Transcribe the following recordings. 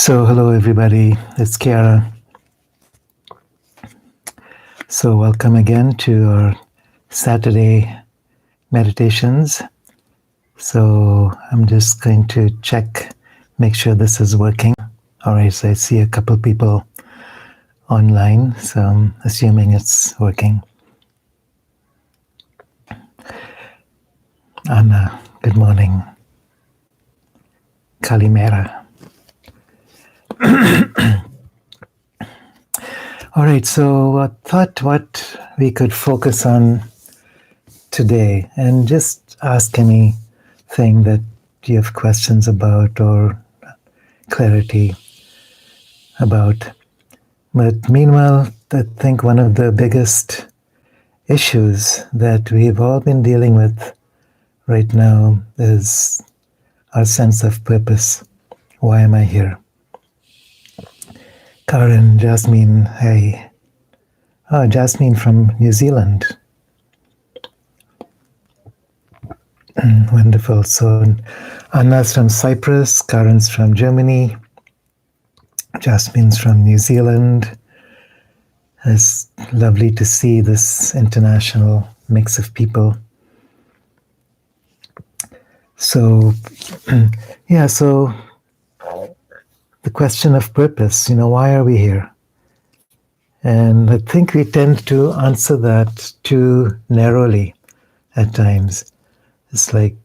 So, hello everybody, it's Kiara. So, welcome again to our Saturday meditations. So, I'm just going to check, make sure this is working. All right, so I see a couple people online, so I'm assuming it's working. Anna, good morning. Kalimera. All right, so I thought what we could focus on today, and just ask anything that you have questions about or clarity about. But meanwhile, I think one of the biggest issues that we've all been dealing with right now is our sense of purpose. Why am I here? Karen, Jasmine, hey. Oh, Jasmine from New Zealand. Wonderful. So Anna's from Cyprus, Karen's from Germany, Jasmine's from New Zealand. It's lovely to see this international mix of people. So, so the question of purpose, why are we here? And I think we tend to answer that too narrowly at times. It's like,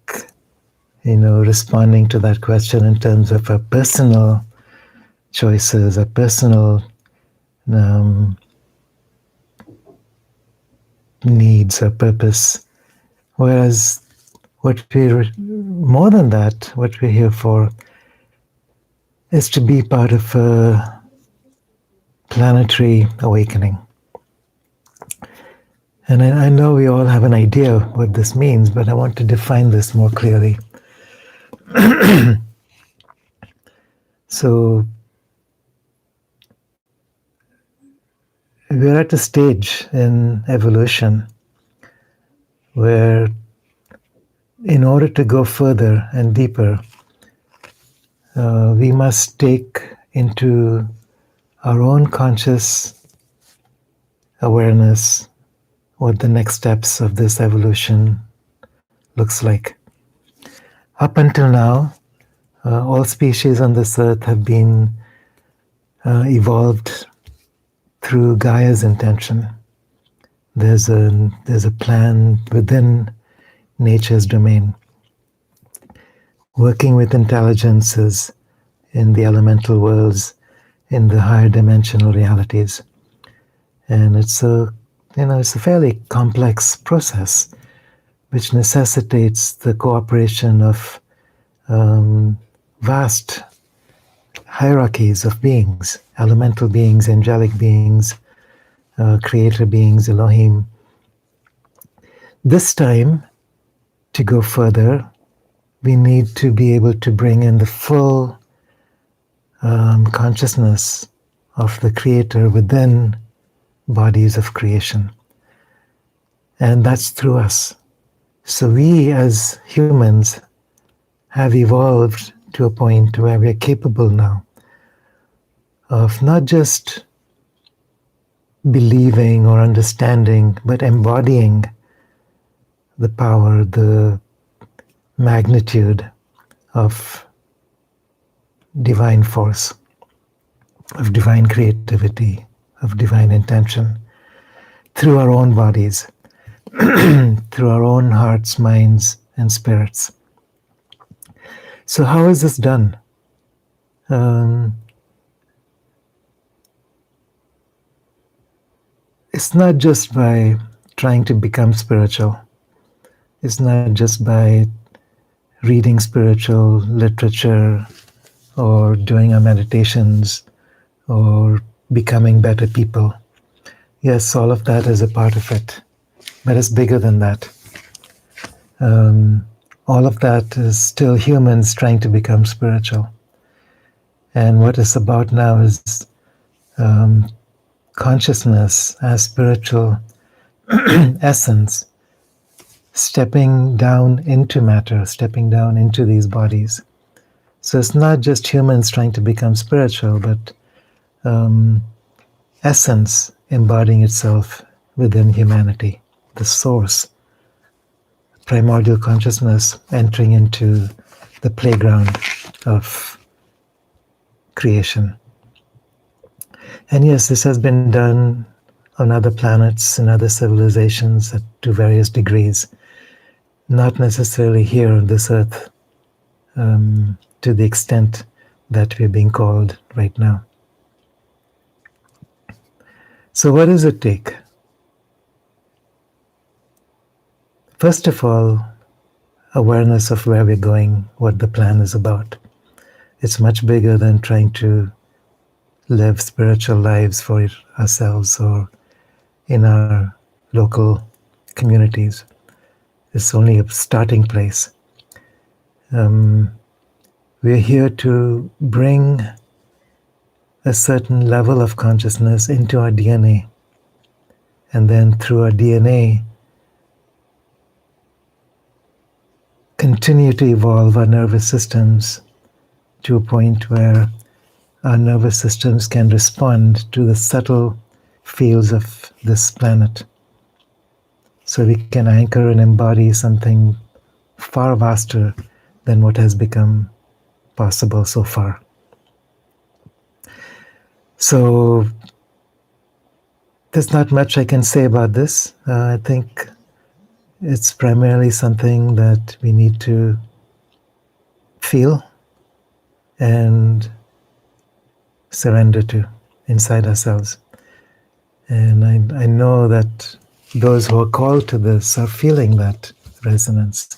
responding to that question in terms of our personal choices, our personal needs, our purpose. Whereas more than that, what we're here for is to be part of a planetary awakening. And I know we all have an idea what this means, but I want to define this more clearly. So, we're at a stage in evolution where, in order to go further and deeper, we must take into our own conscious awareness what the next steps of this evolution looks like. Up until now, all species on this earth have been evolved through Gaia's intention. There's a plan within nature's domain, working with intelligences in the elemental worlds, in the higher dimensional realities. And it's a fairly complex process which necessitates the cooperation of vast hierarchies of beings, elemental beings, angelic beings, creator beings, Elohim. This time, to go further, we need to be able to bring in the full consciousness of the creator within bodies of creation. And that's through us. So we as humans have evolved to a point where we are capable now of not just believing or understanding, but embodying the power, the magnitude of divine force, of divine creativity, of divine intention, through our own bodies, through our own hearts, minds, and spirits. So how is this done? It's not just by trying to become spiritual. It's not just by reading spiritual literature or doing our meditations or becoming better people. Yes, all of that is a part of it, but it's bigger than that. All of that is still humans trying to become spiritual. And what it's about now is consciousness as spiritual essence, stepping down into matter, stepping down into these bodies, So it's not just humans trying to become spiritual, but essence embodying itself within humanity, the source, primordial consciousness entering into the playground of creation. And yes, this has been done on other planets and other civilizations to various degrees, not necessarily here on this earth to the extent that we're being called right now. So what does it take? First of all, awareness of where we're going, what the plan is about. It's much bigger than trying to live spiritual lives for ourselves or in our local communities. It's only a starting place. We're here to bring a certain level of consciousness into our DNA. And then through our DNA, continue to evolve our nervous systems to a point where our nervous systems can respond to the subtle fields of this planet. So we can anchor and embody something far vaster than what has become possible so far. So there's not much I can say about this. I think it's primarily something that we need to feel and surrender to inside ourselves. And I know that those who are called to this are feeling that resonance.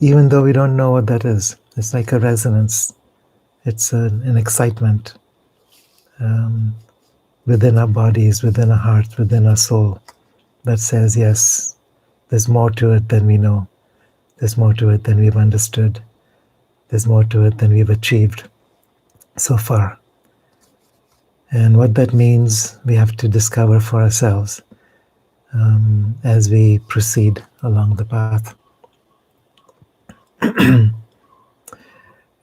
Even though we don't know what that is, it's like a resonance. It's an excitement within our bodies, within our hearts, within our soul that says, yes, there's more to it than we know. There's more to it than we've understood. There's more to it than we've achieved so far. And what that means, we have to discover for ourselves as we proceed along the path.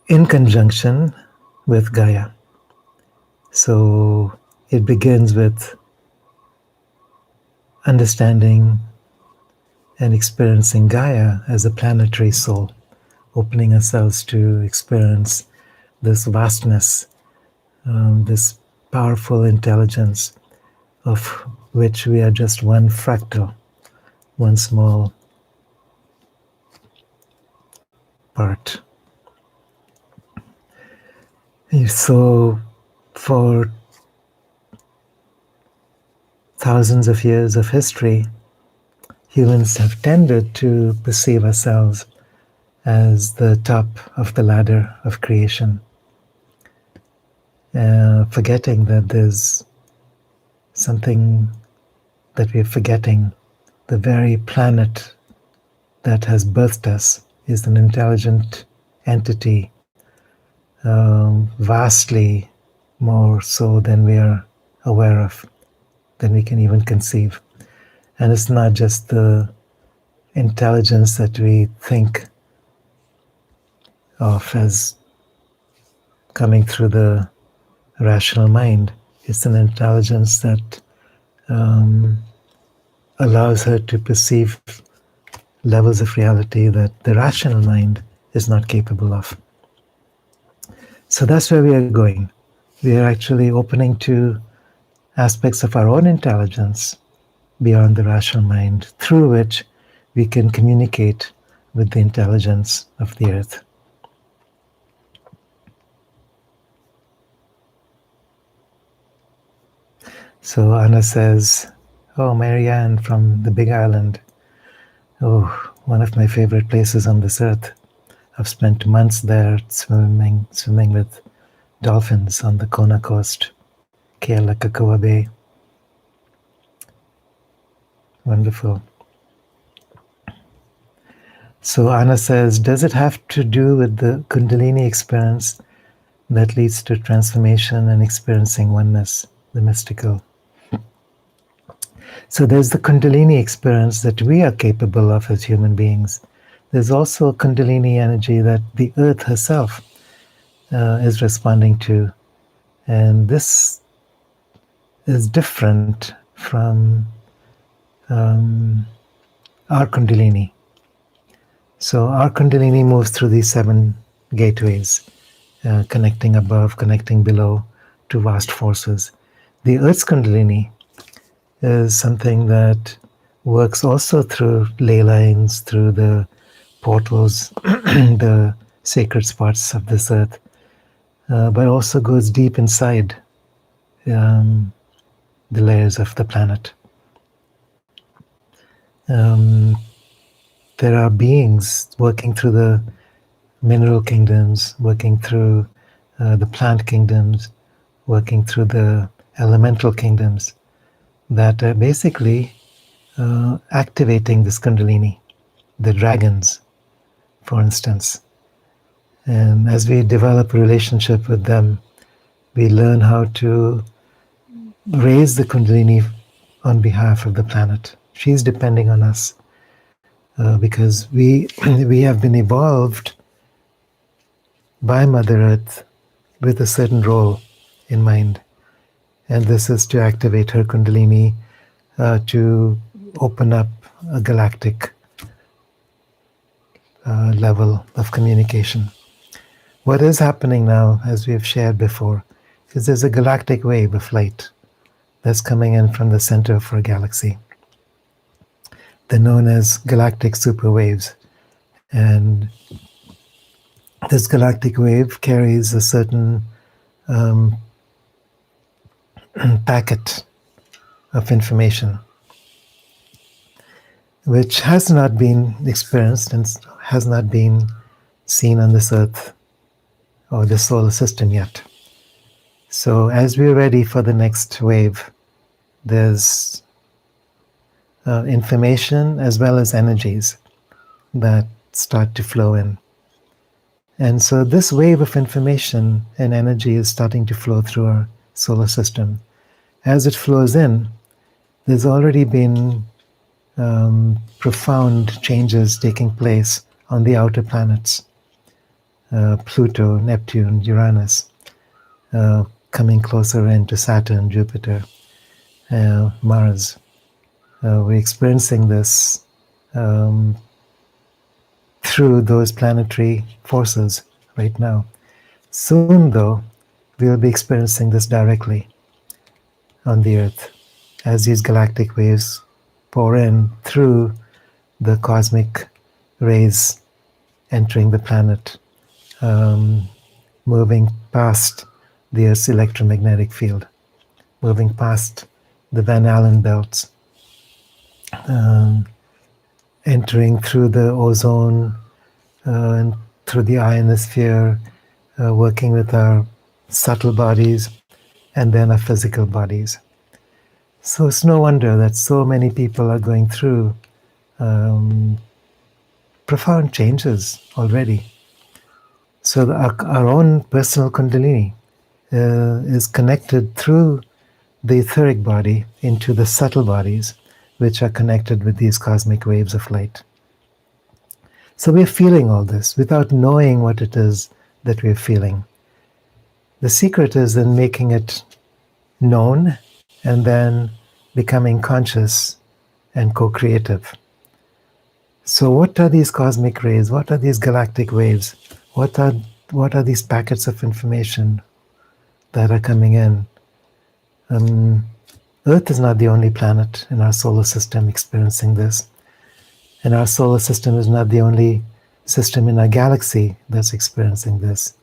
In conjunction with Gaia. So it begins with understanding and experiencing Gaia as a planetary soul, opening ourselves to experience this vastness, this powerful intelligence of which we are just one fractal, one small part. So for thousands of years of history, humans have tended to perceive ourselves as the top of the ladder of creation, forgetting that there's something that we're forgetting. The very planet that has birthed us is an intelligent entity, vastly more so than we are aware of, than we can even conceive. And it's not just the intelligence that we think of as coming through the rational mind. It's an intelligence that allows her to perceive levels of reality that the rational mind is not capable of. So that's where we are going. We are actually opening to aspects of our own intelligence beyond the rational mind, through which we can communicate with the intelligence of the earth. So Anna says, oh, Marianne from the Big Island. Oh, one of my favorite places on this earth. I've spent months there swimming with dolphins on the Kona coast, Kealakekua Bay. Wonderful. So Anna says, does it have to do with the Kundalini experience that leads to transformation and experiencing oneness, the mystical? So there's the Kundalini experience that we are capable of as human beings, there's also Kundalini energy that the earth herself is responding to. And this is different from our Kundalini. So our Kundalini moves through these 7 gateways, connecting above, connecting below to vast forces. The Earth's Kundalini is something that works also through ley lines, through the portals, the sacred spots of this Earth, but also goes deep inside the layers of the planet. There are beings working through the mineral kingdoms, working through the plant kingdoms, working through the elemental kingdoms that are basically activating this Kundalini, the dragons, for instance. And as we develop a relationship with them, we learn how to raise the Kundalini on behalf of the planet. She's depending on us because we have been evolved by Mother Earth with a certain role in mind. And this is to activate her Kundalini to open up a galactic level of communication. What is happening now, as we have shared before, is there's a galactic wave of light that's coming in from the center of our galaxy. They're known as galactic superwaves. And this galactic wave carries a certain packet of information which has not been experienced and has not been seen on this Earth or the solar system yet. So as we're ready for the next wave, there's information as well as energies that start to flow in. And so this wave of information and energy is starting to flow through our solar system. As it flows in, there's already been profound changes taking place on the outer planets. Pluto, Neptune, Uranus, coming closer into Saturn, Jupiter, Mars. We're experiencing this through those planetary forces right now. Soon, though, we will be experiencing this directly on the Earth as these galactic waves pour in through the cosmic rays entering the planet, moving past the Earth's electromagnetic field, moving past the Van Allen belts, entering through the ozone and through the ionosphere, working with our subtle bodies and then our physical bodies. So it's no wonder that so many people are going through profound changes already. So our own personal Kundalini is connected through the etheric body into the subtle bodies, which are connected with these cosmic waves of light. So we're feeling all this without knowing what it is that we're feeling. The secret is in making it known and then becoming conscious and co-creative. So what are these cosmic rays? What are these galactic waves? What are these packets of information that are coming in? Earth is not the only planet in our solar system experiencing this. And our solar system is not the only system in our galaxy that's experiencing this.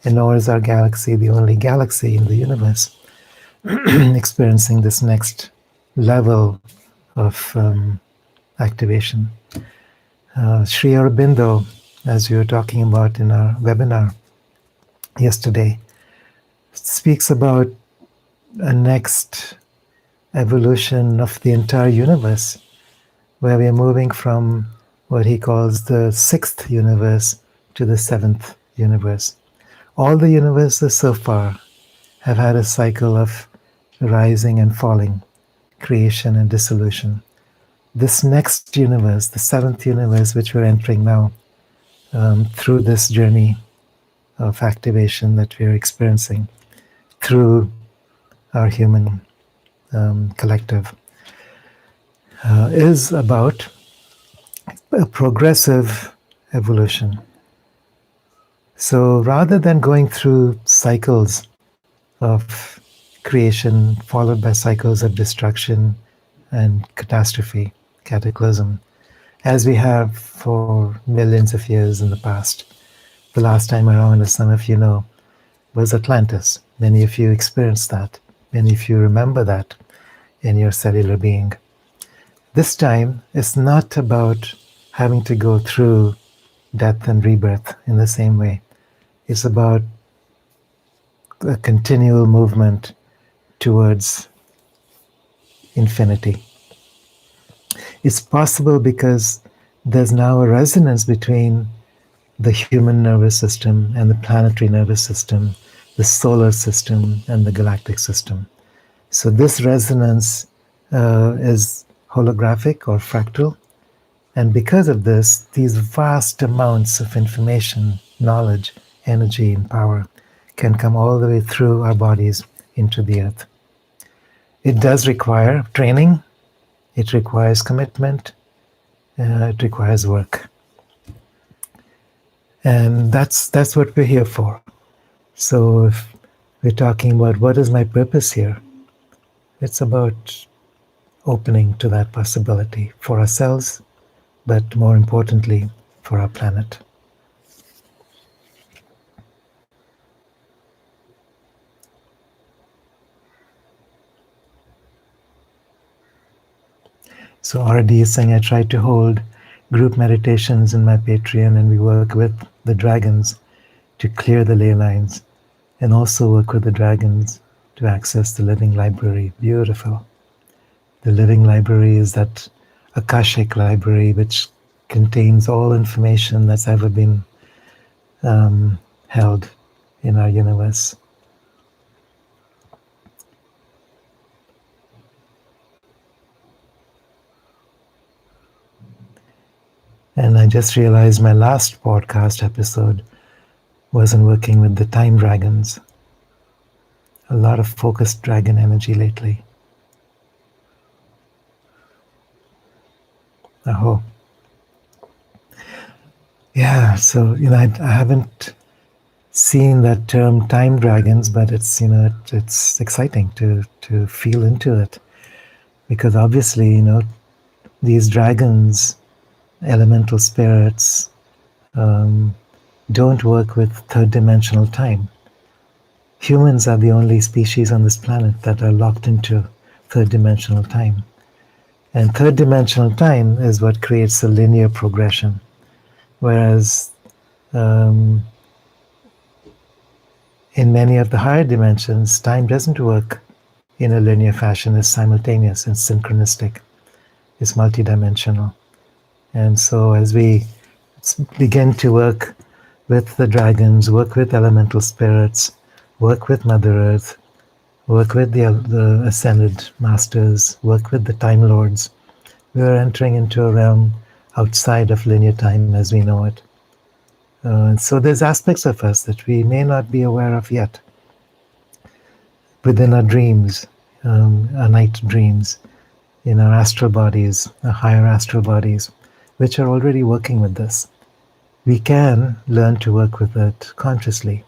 And nor is our galaxy the only galaxy in the universe experiencing this next level of activation. Sri Aurobindo, as we were talking about in our webinar yesterday, speaks about a next evolution of the entire universe, where we are moving from what he calls the 6th universe to the 7th universe. All the universes so far have had a cycle of rising and falling, creation and dissolution. this next universe, the seventh universe, which we're entering now, through this journey of activation that we're experiencing through our human collective, is about a progressive evolution. So rather than going through cycles of creation followed by cycles of destruction and catastrophe, cataclysm, as we have for millions of years in the past. The last time around, as some of you know, was Atlantis. Many of you experienced that. Many of you remember that in your cellular being. This time, it's not about having to go through death and rebirth in the same way. It's about a continual movement towards infinity. It's possible because there's now a resonance between the human nervous system and the planetary nervous system, the solar system and the galactic system. So this resonance is holographic or fractal. And because of this, these vast amounts of information, knowledge, energy, and power can come all the way through our bodies into the earth. It does require training. It requires commitment. It requires work. And that's what we're here for. So if we're talking about what is my purpose here, it's about opening to that possibility for ourselves, but more importantly, for our planet. So RD is saying I try to hold group meditations in my Patreon, and we work with the dragons to clear the ley lines, and also work with the dragons to access the living library. Beautiful. The living library is that Akashic library which contains all information that's ever been held in our universe. And I just realized my last podcast episode wasn't working with the time dragons. A lot of focused dragon energy lately. Aho. Yeah, so I haven't seen that term time dragons, but it's it's exciting to feel into it, because obviously these dragons, elemental spirits, don't work with third dimensional time. Humans are the only species on this planet that are locked into third dimensional time. And third dimensional time is what creates a linear progression. Whereas in many of the higher dimensions, time doesn't work in a linear fashion. It's simultaneous, it's synchronistic, it's multidimensional. And so as we begin to work with the dragons, work with elemental spirits, work with Mother Earth, work with the ascended masters, work with the Time Lords, we are entering into a realm outside of linear time as we know it. So there's aspects of us that we may not be aware of yet. Within our dreams, our night dreams, in our astral bodies, our higher astral bodies, which are already working with this. We can learn to work with it consciously,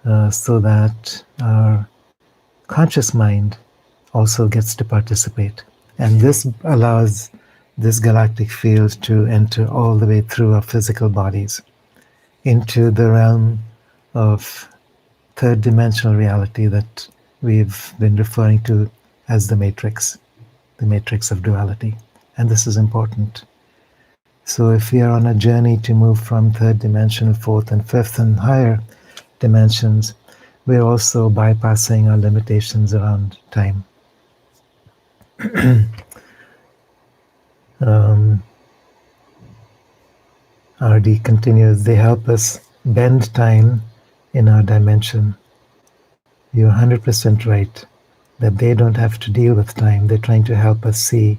so that our conscious mind also gets to participate. And this allows this galactic field to enter all the way through our physical bodies into the realm of third dimensional reality that we've been referring to as the matrix of duality. And this is important. So if we are on a journey to move from third dimension, fourth and fifth and higher dimensions, we're also bypassing our limitations around time. RD continues, they help us bend time in our dimension. You're 100% right that they don't have to deal with time. They're trying to help us see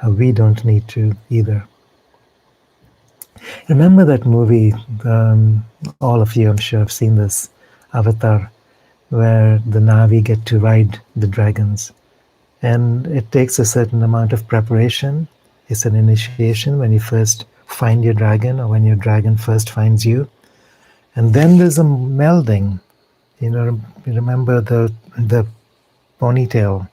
We don't need to either. Remember that movie, all of you I'm sure have seen this, Avatar, where the Na'vi get to ride the dragons. And it takes a certain amount of preparation. It's an initiation when you first find your dragon, or when your dragon first finds you. And then there's a melding. You remember the ponytail,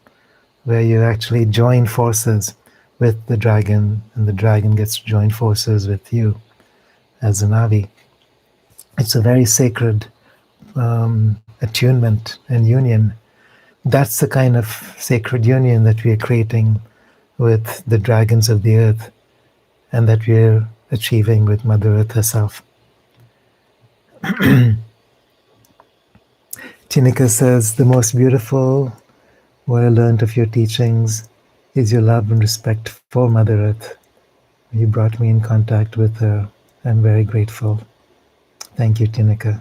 where you actually join forces with the dragon, and the dragon gets to join forces with you as a Na'vi. It's a very sacred attunement and union. That's the kind of sacred union that we are creating with the dragons of the earth, and that we are achieving with Mother Earth herself. Tinika says, the most beautiful what I learned of your teachings is your love and respect for Mother Earth. You brought me in contact with her. I'm very grateful. Thank you, Tinika.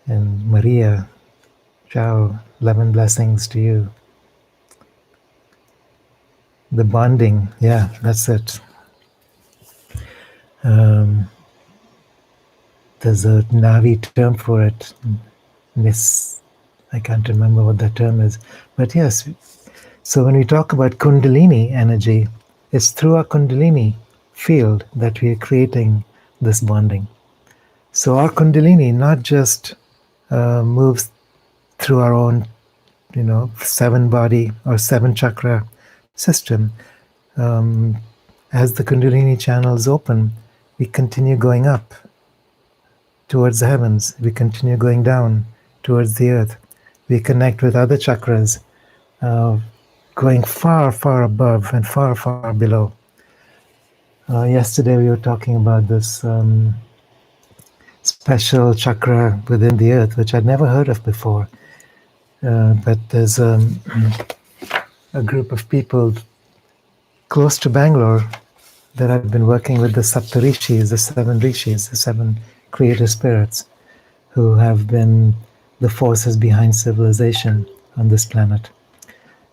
And Maria, ciao, love and blessings to you. The bonding, yeah, that's it. There's a Na'vi term for it. I can't remember what that term is. But yes, so when we talk about Kundalini energy, it's through our Kundalini field that we are creating this bonding. So our Kundalini not just moves through our own, 7-body or 7-chakra system. As the Kundalini channels open, we continue going up towards the heavens. We continue going down towards the earth. We connect with other chakras, going far, far above and far, far below. Yesterday we were talking about this special chakra within the earth, which I'd never heard of before. But there's a group of people close to Bangalore that I've been working with, the Saptarishis, the 7 rishis, the 7 creator spirits, who have been the forces behind civilization on this planet.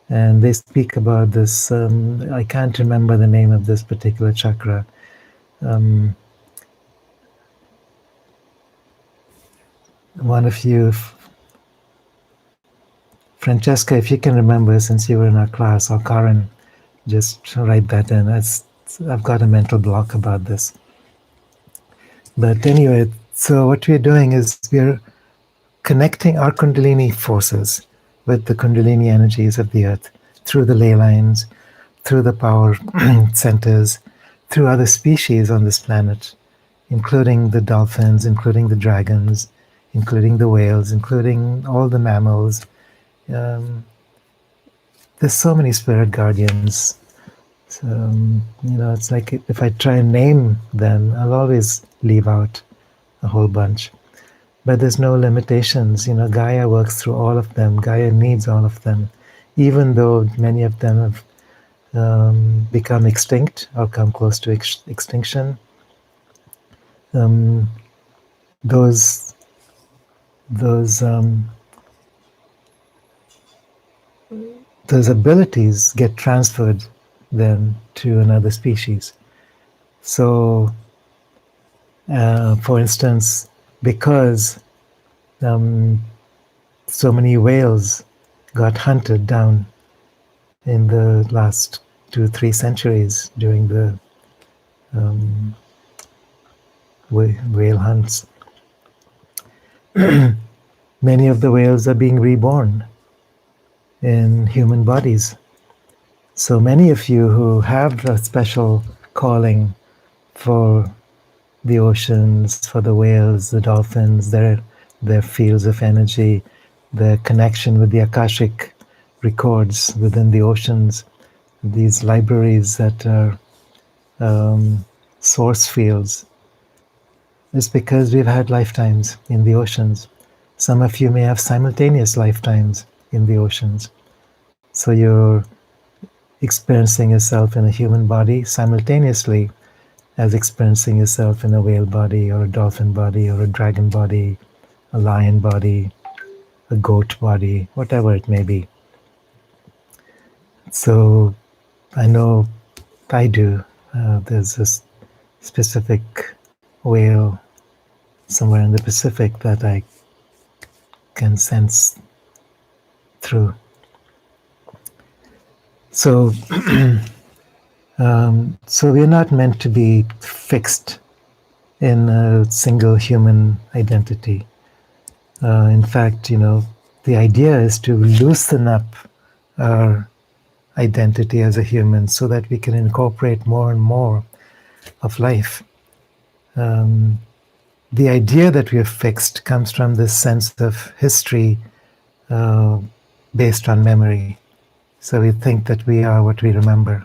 And they speak about this, I can't remember the name of this particular chakra. One of you, Francesca, if you can remember, since you were in our class, or Karen, just write that in. I've got a mental block about this. But anyway, so what we're doing is we're connecting our Kundalini forces with the Kundalini energies of the earth through the ley lines, through the power centers, through other species on this planet, including the dolphins, including the dragons, including the whales, including all the mammals. There's so many spirit guardians. So, it's like if I try and name them, I'll always leave out a whole bunch. But there's no limitations. Gaia works through all of them. Gaia needs all of them. Even though many of them have become extinct or come close to extinction, those abilities get transferred then to another species. So, for instance, because so many whales got hunted down in the last 2-3 centuries during the whale hunts, many of the whales are being reborn in human bodies. So many of you who have a special calling for the oceans, for the whales, the dolphins, their fields of energy, their connection with the Akashic records within the oceans, these libraries that are source fields, is because we've had lifetimes in the oceans. Some of you may have simultaneous lifetimes in the oceans. So you're experiencing yourself in a human body simultaneously as experiencing yourself in a whale body or a dolphin body or a dragon body, a lion body, a goat body, whatever it may be. So I know I do. There's this specific whale somewhere in the Pacific that I can sense through. So, so we're not meant to be fixed in a single human identity. In fact, the idea is to loosen up our identity as a human so that we can incorporate more and more of life. The idea that we are fixed comes from this sense of history based on memory. So we think that we are what we remember.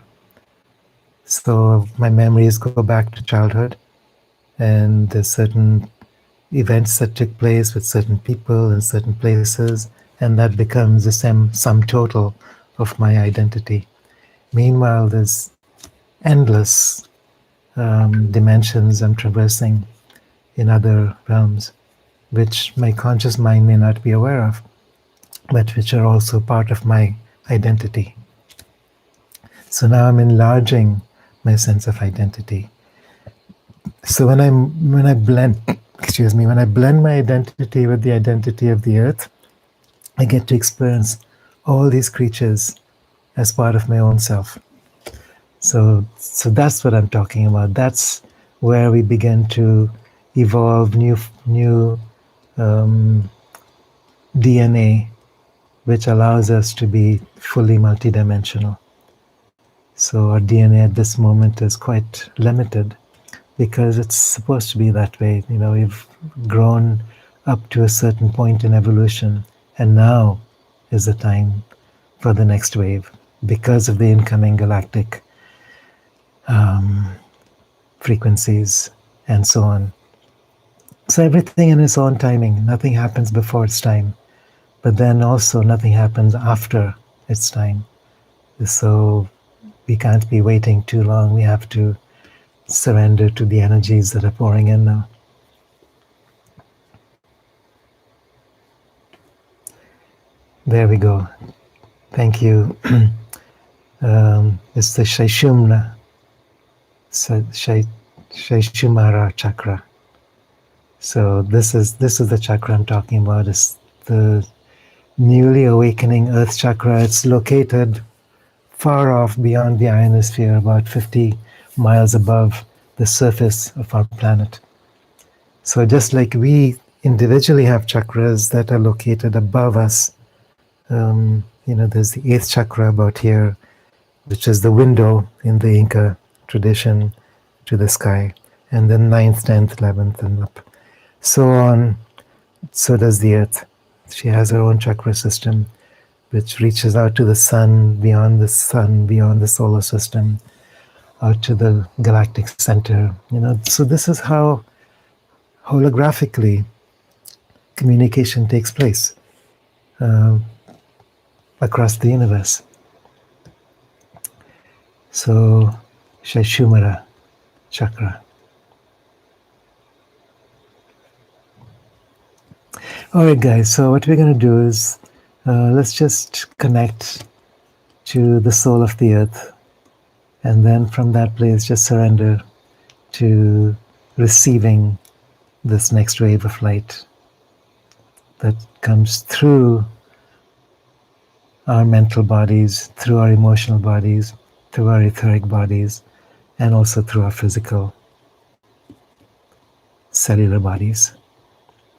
So my memories go back to childhood, and there's certain events that took place with certain people in certain places, and that becomes the sum total of my identity. Meanwhile, there's endless dimensions I'm traversing in other realms, which my conscious mind may not be aware of, but which are also part of my identity. So now I'm enlarging my sense of identity. So when I blend my identity with the identity of the earth, I get to experience all these creatures as part of my own self. So that's what I'm talking about. That's where we begin to evolve new DNA, which allows us to be fully multidimensional. So our DNA at this moment is quite limited because it's supposed to be that way. We've grown up to a certain point in evolution, and now is the time for the next wave because of the incoming galactic frequencies and so on. So everything in its own timing. Nothing happens before its time, but then also nothing happens after its time. So we can't be waiting too long. We have to surrender to the energies that are pouring in now. There we go. Thank you. It's the Shaishumara chakra. So this is the chakra I'm talking about. It's the newly awakening earth chakra. It's located far off beyond the ionosphere, about 50 miles above the surface of our planet. So just like we individually have chakras that are located above us, there's the 8th chakra about here, which is the window in the Inca tradition to the sky, and then 9th, 10th, 11th, and up. So on, so does the earth. She has her own chakra system, which reaches out to the sun, beyond the solar system, out to the galactic center. So this is how holographically communication takes place across the universe. So Shaishumara chakra. All right, guys, so what we're going to do is let's just connect to the soul of the earth, and then from that place just surrender to receiving this next wave of light that comes through our mental bodies, through our emotional bodies, through our etheric bodies, and also through our physical cellular bodies.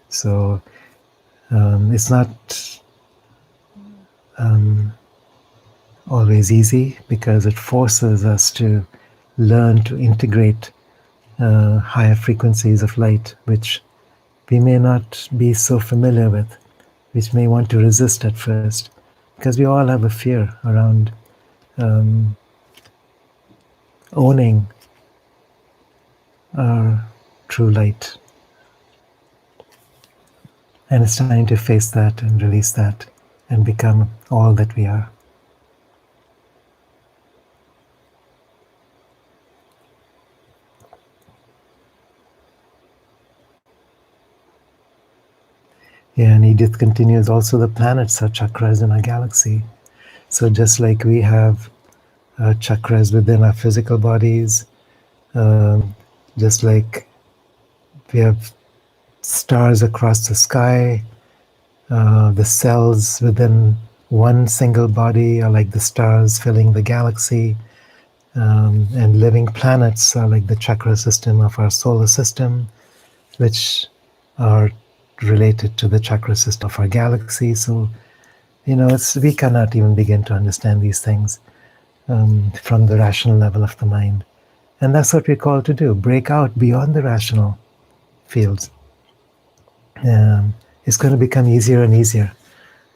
So it's not always easy because it forces us to learn to integrate higher frequencies of light, which we may not be so familiar with, which may want to resist at first, because we all have a fear around owning our true light. And it's time to face that and release that and become all that we are. Yeah, and Edith continues, also the planets are chakras in our galaxy. So just like we have chakras within our physical bodies, just like we have stars across the sky. The cells within one single body are like the stars filling the galaxy, and living planets are like the chakra system of our solar system, which are related to the chakra system of our galaxy. So, we cannot even begin to understand these things from the rational level of the mind. And that's what we're called to do, break out beyond the rational fields. It's going to become easier and easier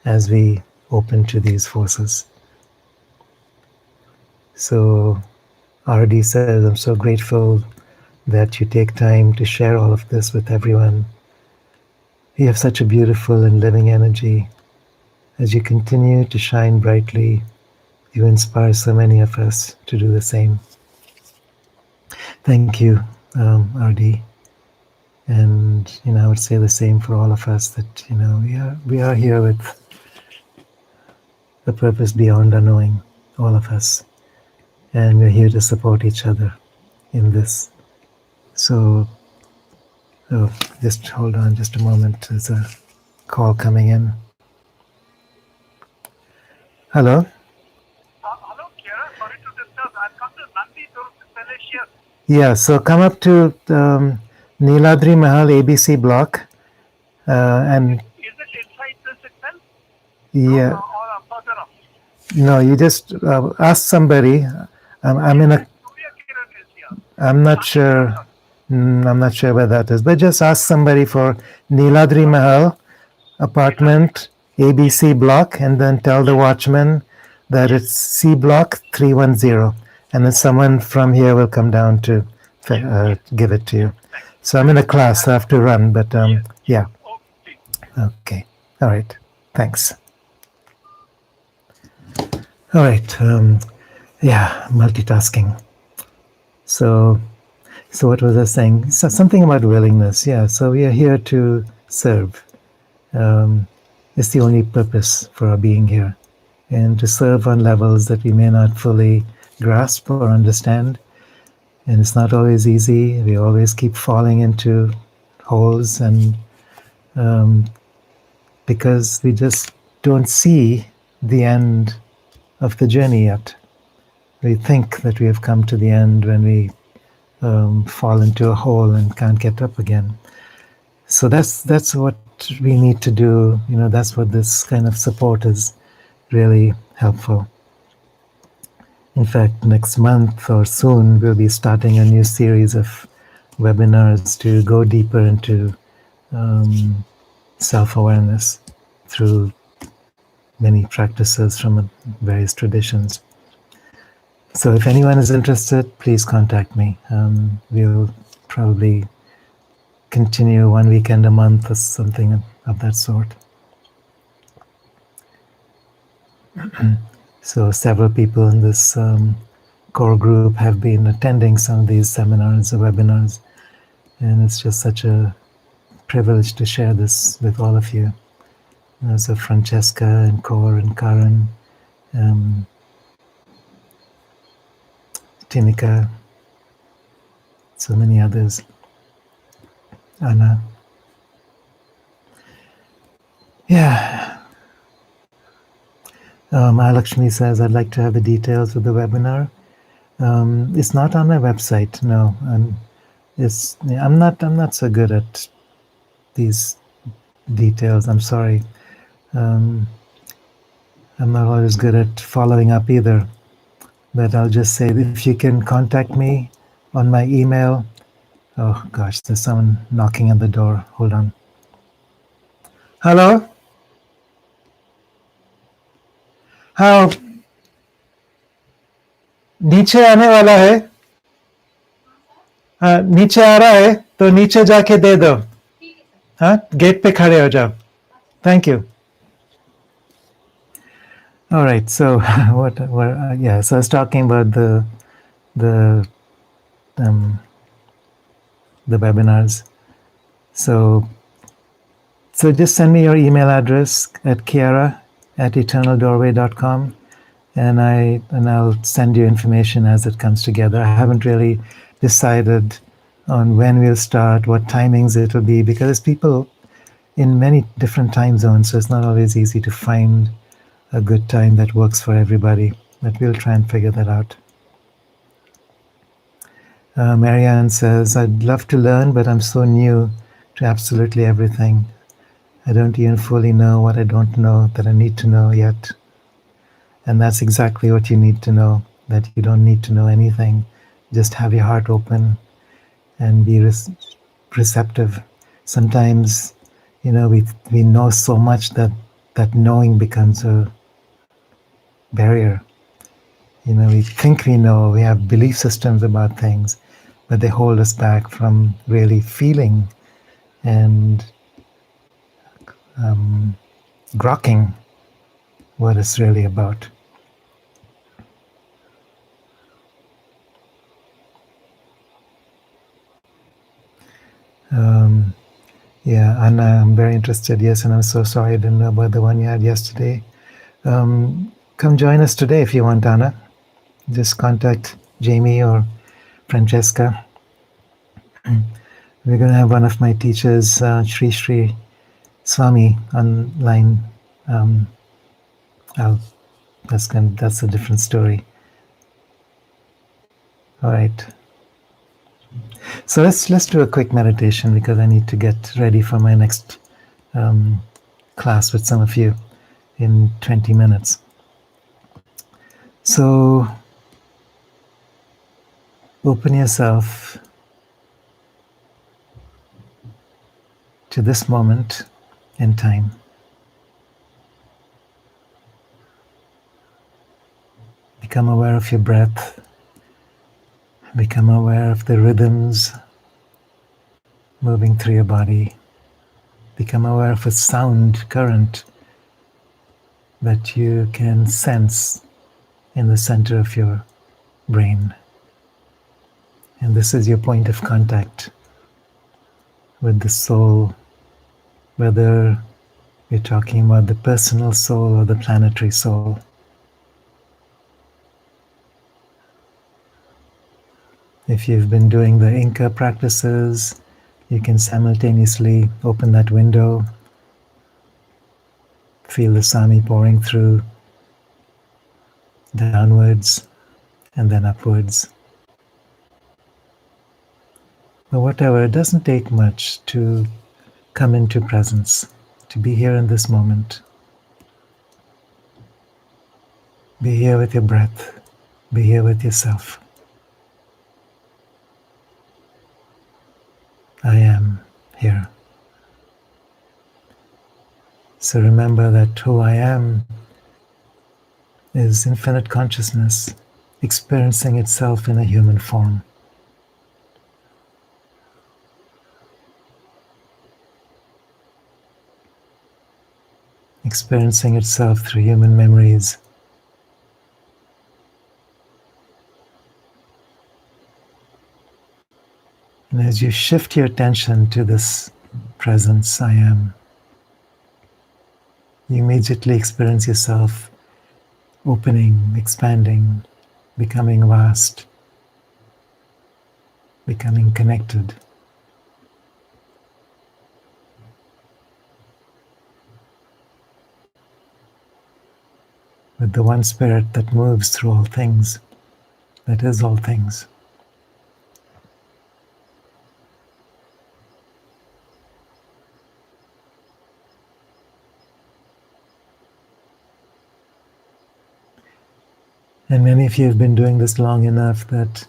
as we open to these forces. So RD says, I'm so grateful that you take time to share all of this with everyone. You have such a beautiful and living energy. As you continue to shine brightly, you inspire so many of us to do the same. Thank you, RD. And I would say the same for all of us, that we are here with the purpose beyond our knowing, all of us, and we're here to support each other in this. So, just hold on just a moment. There's a call coming in. Hello? Hello, Kira. Sorry to disturb. I've come to Nandi to Celestial. Yeah, so come up to Niladri Mahal ABC block. And is it inside this itself? Yeah. Or further up? No, you just ask somebody. I'm in a. Surya Kiran is here. I'm not sure. I'm not sure where that is, but just ask somebody for Niladri Mahal apartment ABC block, and then tell the watchman that it's C block 310, and then someone from here will come down to give it to you. So I'm in a class, so I have to run, but yeah. Okay. All right. Thanks. All right. Yeah, multitasking. So what was I saying? So something about willingness. Yeah. So we are here to serve. It's the only purpose for our being here, and to serve on levels that we may not fully grasp or understand. And it's not always easy. We always keep falling into holes, and because we just don't see the end of the journey yet. We think that we have come to the end when we fall into a hole and can't get up again. So that's what we need to do. That's what this kind of support is really helpful. In fact, next month or soon, we'll be starting a new series of webinars to go deeper into self-awareness through many practices from various traditions. So if anyone is interested, please contact me. We'll probably continue one weekend a month or something of that sort. So several people in this core group have been attending some of these seminars or webinars, and it's just such a privilege to share this with all of you. So Francesca and Core and Karen, Tinika, so many others, Anna. Yeah. Mahalakshmi says, I'd like to have the details of the webinar. It's not on my website, no. I'm not so good at these details, I'm sorry. I'm not always good at following up either. But I'll just say, if you can contact me on my email. Oh gosh, there's someone knocking at the door. Hold on. Hello? हाँ, नीचे आने वाला है. हाँ, नीचे आ रहा है तो नीचे जाके दे दो. हाँ, गेट पे खड़े हो जाओ. Thank you. All right. So yeah. So I was talking about the webinars. So just send me your email address at kiara@eternaldoorway.com, and I'll send you information as it comes together. I haven't really decided on when we'll start, what timings it will be, because there's people in many different time zones, so it's not always easy to find a good time that works for everybody. But we'll try and figure that out. Marianne says, I'd love to learn, but I'm so new to absolutely everything. I don't even fully know what I don't know that I need to know yet. And that's exactly what you need to know, that you don't need to know anything. Just have your heart open and be receptive. Sometimes, we know so much that knowing becomes a barrier. We think we know, we have belief systems about things, but they hold us back from really feeling and grokking what it's really about. Yeah, Anna, I'm very interested. Yes, and I'm so sorry I didn't know about the one you had yesterday. Come join us today if you want, Anna. Just contact Jamie or Francesca. We're going to have one of my teachers, Sri Swami, online. That's a different story. All right. So let's do a quick meditation because I need to get ready for my next class with some of you in 20 minutes. So open yourself to this moment in time. Become aware of your breath. Become aware of the rhythms moving through your body. Become aware of a sound current that you can sense in the center of your brain. And this is your point of contact with the soul, whether you're talking about the personal soul or the planetary soul. If you've been doing the Inca practices, you can simultaneously open that window, feel the Sami pouring through, downwards and then upwards. But whatever, it doesn't take much to come into presence, to be here in this moment. Be here with your breath, be here with yourself. I am here. So remember that who I am is infinite consciousness experiencing itself in a human form. Experiencing itself through human memories. And as you shift your attention to this presence, I am, you immediately experience yourself opening, expanding, becoming vast, becoming connected. With the one spirit that moves through all things, that is all things. And many of you have been doing this long enough that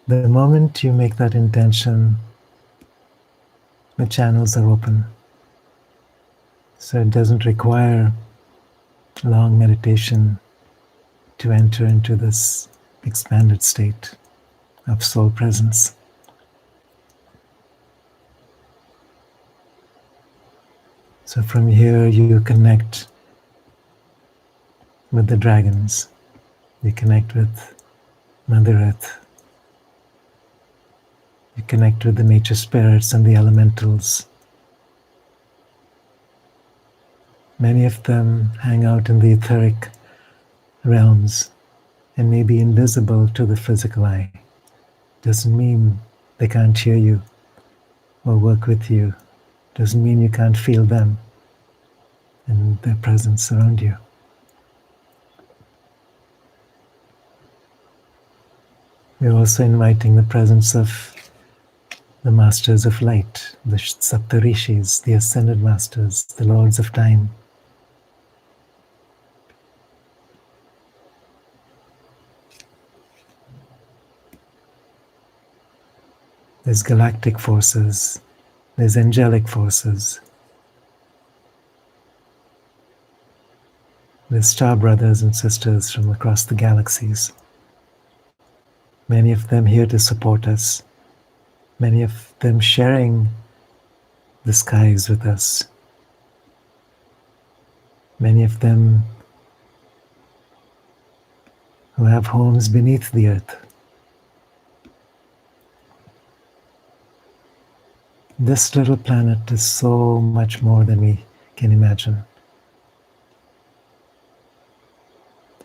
the moment you make that intention, the channels are open. So it doesn't require long meditation to enter into this expanded state of soul presence. So from here you connect with the dragons, you connect with Mother Earth, you connect with the nature spirits and the elementals. Many of them hang out in the etheric realms and may be invisible to the physical eye. Doesn't mean they can't hear you or work with you. Doesn't mean you can't feel them and their presence around you. We're also inviting the presence of the masters of light, the Saptarishis, the ascended masters, the lords of time. There's galactic forces, there's angelic forces, there's star brothers and sisters from across the galaxies. Many of them here to support us, many of them sharing the skies with us, many of them who have homes beneath the earth. This little planet is so much more than we can imagine.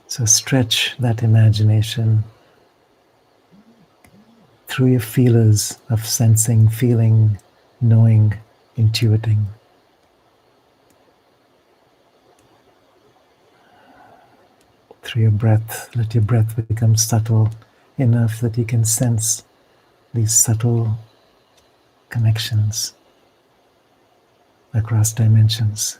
So stretch that imagination through your feelers of sensing, feeling, knowing, intuiting. Through your breath, let your breath become subtle enough that you can sense these subtle connections across dimensions.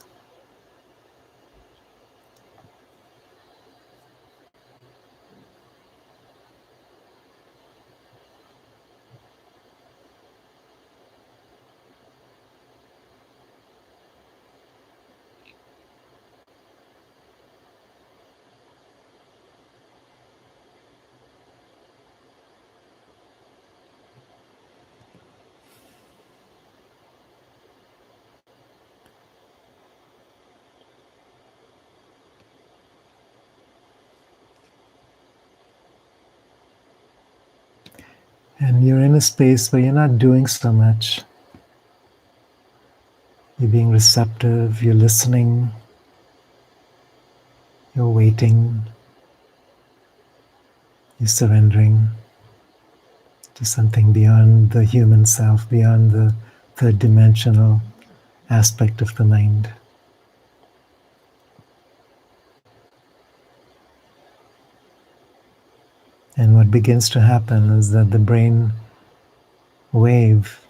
And you're in a space where you're not doing so much. You're being receptive, you're listening, you're waiting, you're surrendering to something beyond the human self, beyond the third dimensional aspect of the mind. And what begins to happen is that the brain wave,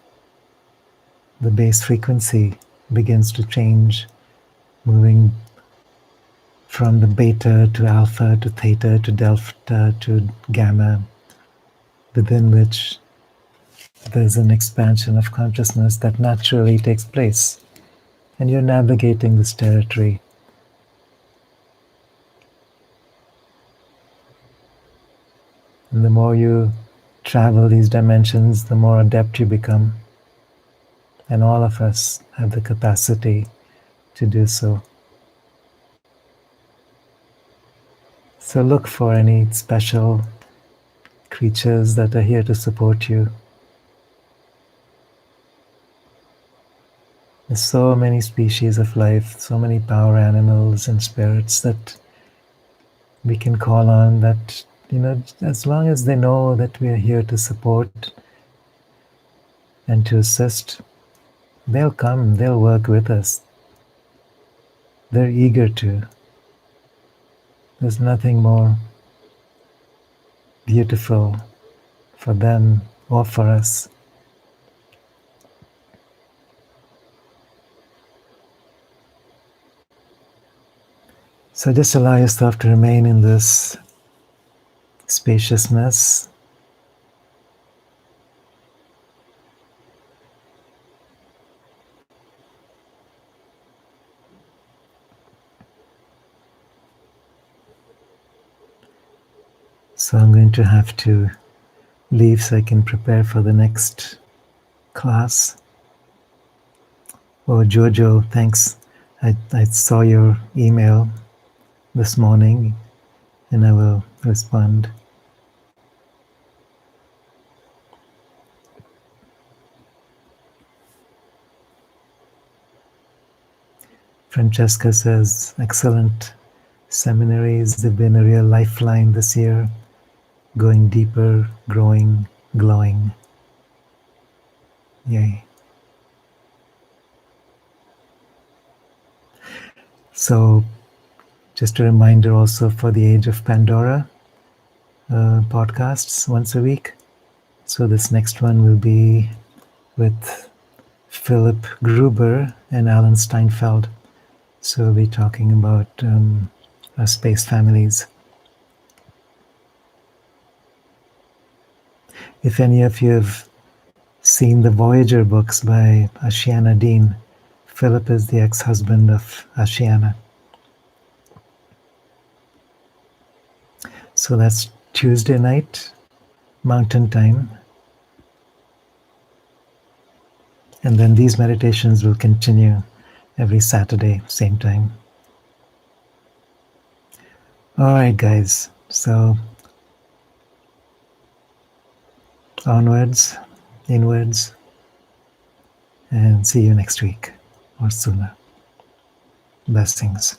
the base frequency, begins to change, moving from the beta to alpha to theta to delta to gamma, within which there's an expansion of consciousness that naturally takes place. And you're navigating this territory. And the more you travel these dimensions, the more adept you become. And all of us have the capacity to do so. So look for any special creatures that are here to support you. There's so many species of life, so many power animals and spirits that we can call on, that, as long as they know that we are here to support and to assist, they'll come, they'll work with us. They're eager to. There's nothing more beautiful for them or for us. So just allow yourself to remain in this spaciousness. So I'm going to have to leave so I can prepare for the next class. Oh, Jojo, thanks. I saw your email this morning and I will respond. Francesca says, excellent Seminaries have been a real lifeline this year, going deeper, growing, glowing. Yay. So, just a reminder also for the Age of Pandora podcasts once a week. So, this next one will be with Philip Gruber and Alan Steinfeld. So, we'll be talking about our space families. If any of you have seen the Voyager books by Ashiana Dean, Philip is the ex-husband of Ashiana. So that's Tuesday night, Mountain Time. And then these meditations will continue every Saturday, same time. All right, guys. So onwards, inwards, and see you next week or sooner. Blessings.